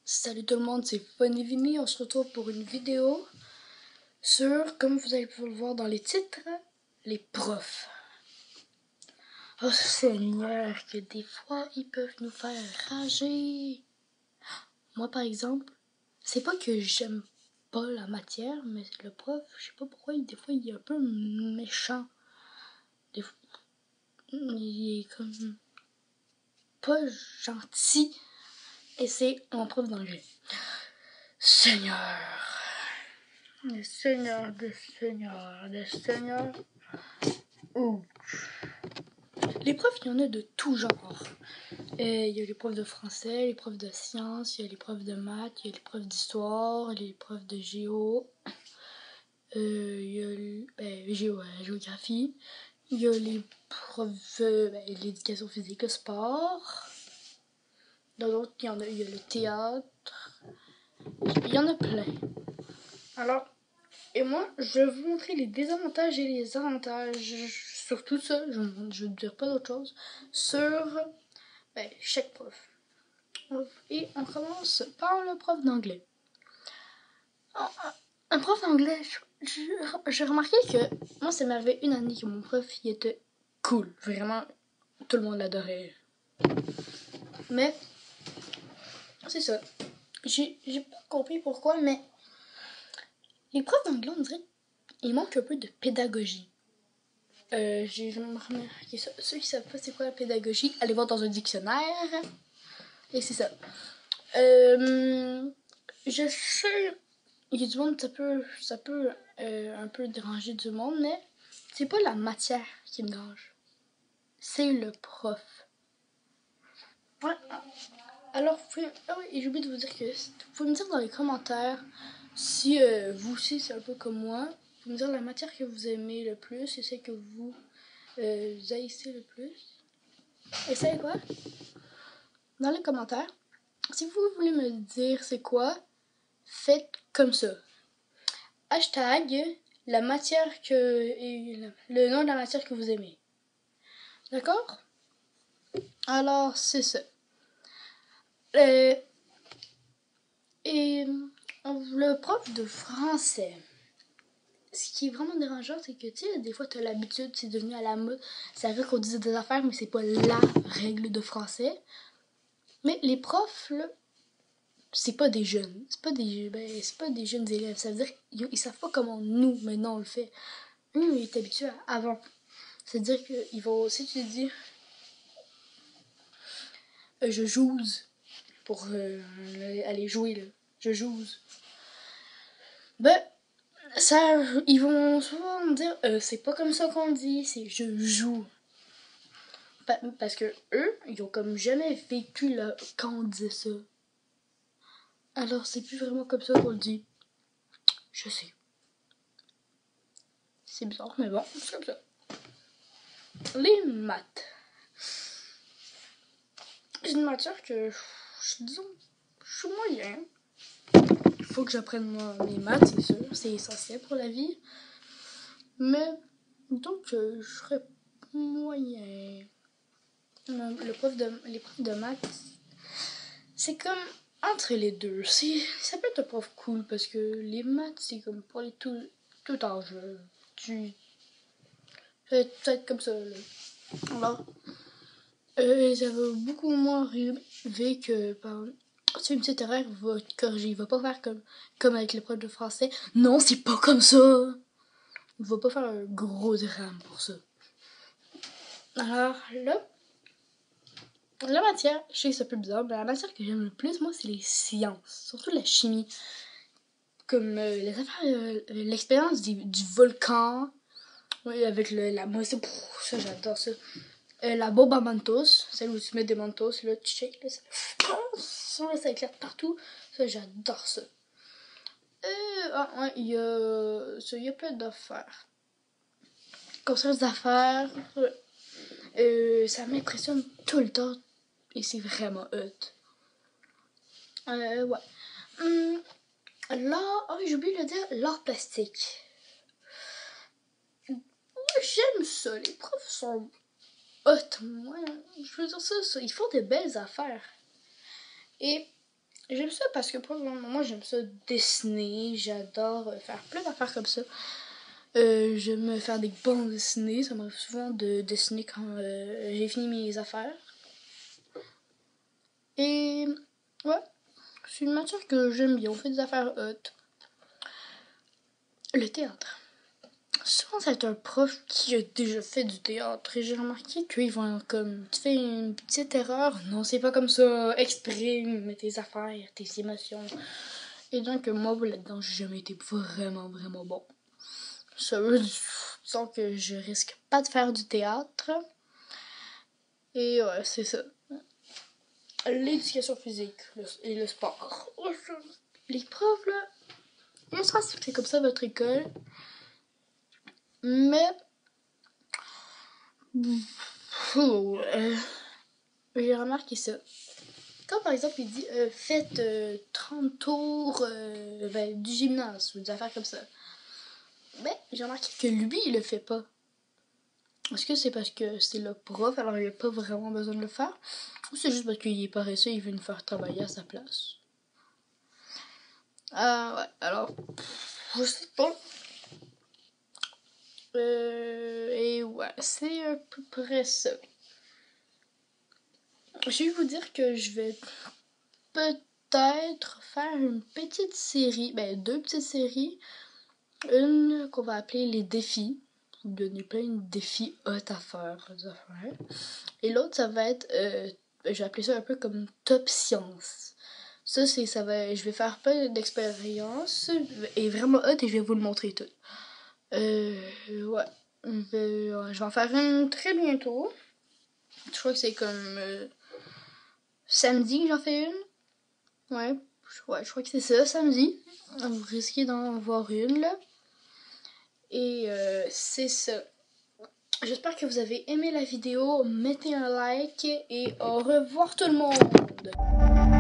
Salut tout le monde, c'est Funny Vinny. On se retrouve pour une vidéo sur, comme vous allez pouvoir le voir dans les titres, les profs. Oh Seigneur, que des fois ils peuvent nous faire rager. Moi par exemple, c'est pas que j'aime pas la matière, mais le prof, je sais pas pourquoi, des fois il est un peu méchant. Des fois, il est comme pas gentil. Et c'est mon prof d'anglais. Seigneur. Le Seigneur des Seigneurs, des Seigneurs. Oh. Les profs, il y en a de tout genre. Il y a les profs de français, les profs de sciences, il y a les profs de maths, il y a les profs d'histoire, les profs de géo. Il y a géographie. Il y a les profs l'éducation physique, le sport. Dans d'autres, il y a le théâtre. Il y en a plein. Alors, et moi, je vais vous montrer les désavantages et les avantages sur tout ça. Je ne dire pas d'autre chose. Sur chaque prof. Et on commence par le prof d'anglais. Un prof d'anglais, j'ai remarqué que moi, ça m'est arrivé une année que mon prof, il était cool. Vraiment, tout le monde l'adorait. Mais, c'est ça. J'ai pas compris pourquoi, mais les profs d'anglais, on dirait qu'il manque un peu de pédagogie. J'ai remarqué ça. Ceux qui savent pas c'est quoi la pédagogie, allez voir dans un dictionnaire. Et c'est ça. Je sais, il y a du monde, ça peut un peu déranger du monde, mais c'est pas la matière qui me dérange. C'est le prof. Ouais. Alors, ah oui, et j'ai oublié de vous dire que vous pouvez me dire dans les commentaires si vous aussi c'est un peu comme moi. Vous pouvez me dire la matière que vous aimez le plus et celle que vous haïssez le plus. Et c'est quoi? Dans les commentaires. Si vous voulez me dire c'est quoi, faites comme ça. Hashtag la matière le nom de la matière que vous aimez. D'accord? Alors, c'est ça. Et le prof de français. Ce qui est vraiment dérangeant, c'est que, tu sais, des fois, tu as l'habitude, c'est devenu à la mode. C'est vrai qu'on disait des affaires, mais c'est pas la règle de français. Mais les profs, là, c'est pas des jeunes. C'est pas des jeunes élèves. Ça veut dire qu'ils savent pas comment nous, maintenant, on le fait. Eux, ils étaient habitués avant. C'est-à-dire qu'ils vont, si tu dis je joue pour aller jouer, là. Je joue. Ben, ça, ils vont souvent dire c'est pas comme ça qu'on dit, c'est je joue. Parce que eux, ils ont comme jamais vécu là, quand on disait ça. Alors, c'est plus vraiment comme ça qu'on le dit. Je sais. C'est bizarre, mais bon, c'est comme ça. Les maths. C'est une matière que, disons, je suis moyen. Il faut que j'apprenne mes maths, c'est sûr. C'est essentiel pour la vie. Mais, donc, je serais moyen. Les profs de maths, c'est comme entre les deux. Ça peut être un prof cool parce que les maths, c'est comme pour les tout âge. Tu peut-être comme ça. Là. Alors, ça va beaucoup moins arriver que par si une petite erreur va te corriger. Il va pas faire comme avec les profs de français. Non, c'est pas comme ça. Il va pas faire un gros drame pour ça. Alors là, la matière, je sais que c'est un peu bizarre, mais la matière que j'aime le plus, moi, c'est les sciences. Surtout la chimie. Comme les affaires, l'expérience du volcan. Oui, avec la moisson. Ça, j'adore ça. La bombe à mentos, celle où tu mets des mentos, là, tu shakes, là, ça éclate partout. Ça, j'adore ça. Ouais, il y a plein d'affaires. Comme ça, les affaires, ça m'impressionne tout le temps. Et c'est vraiment hot. Ouais. L'art, j'ai oublié de le dire, l'art plastique. Moi, j'aime ça. Les profs sont hot. Moi, je veux dire ça, ils font des belles affaires. Et J'aime ça parce que moi j'aime ça dessiner, j'adore faire plein d'affaires comme ça. J'aime faire des bandes dessinées, ça m'arrive souvent de dessiner quand j'ai fini mes affaires. Et ouais, c'est une matière que j'aime bien, on fait des affaires hautes. Le théâtre. Souvent c'est un prof qui a déjà fait du théâtre et j'ai remarqué qu'ils vont comme, tu fais une petite erreur, non c'est pas comme ça, exprime tes affaires, tes émotions. Et donc moi là-dedans j'ai jamais été vraiment bon. Ça veut dire que je risque pas de faire du théâtre. Et ouais, c'est ça. L'éducation physique et le sport. Les profs là, je sais pas si c'est comme ça votre école, mais j'ai remarqué ça. Quand par exemple il dit faites 30 tours du gymnase ou des affaires comme ça, ben j'ai remarqué que lui il le fait pas. Est-ce que c'est parce que c'est le prof alors il a pas vraiment besoin de le faire, ou c'est juste parce qu'il est paresseux et il veut nous faire travailler à sa place? Ouais, alors je sais pas. Et ouais, c'est à peu près ça. Je vais vous dire que je vais peut-être faire une petite série, ben 2 petites séries. Une qu'on va appeler les défis. Vous donner plein de défis hot à faire. Et l'autre, ça va être, je vais appeler ça un peu comme top science. Je vais faire plein d'expériences et vraiment hot et je vais vous le montrer tout. Ouais. Je vais en faire une très bientôt. Je crois que c'est comme samedi que j'en fais une. Ouais, je crois que c'est ça, samedi. Vous risquez d'en voir une là. Et c'est ça. J'espère que vous avez aimé la vidéo. Mettez un like et au revoir tout le monde.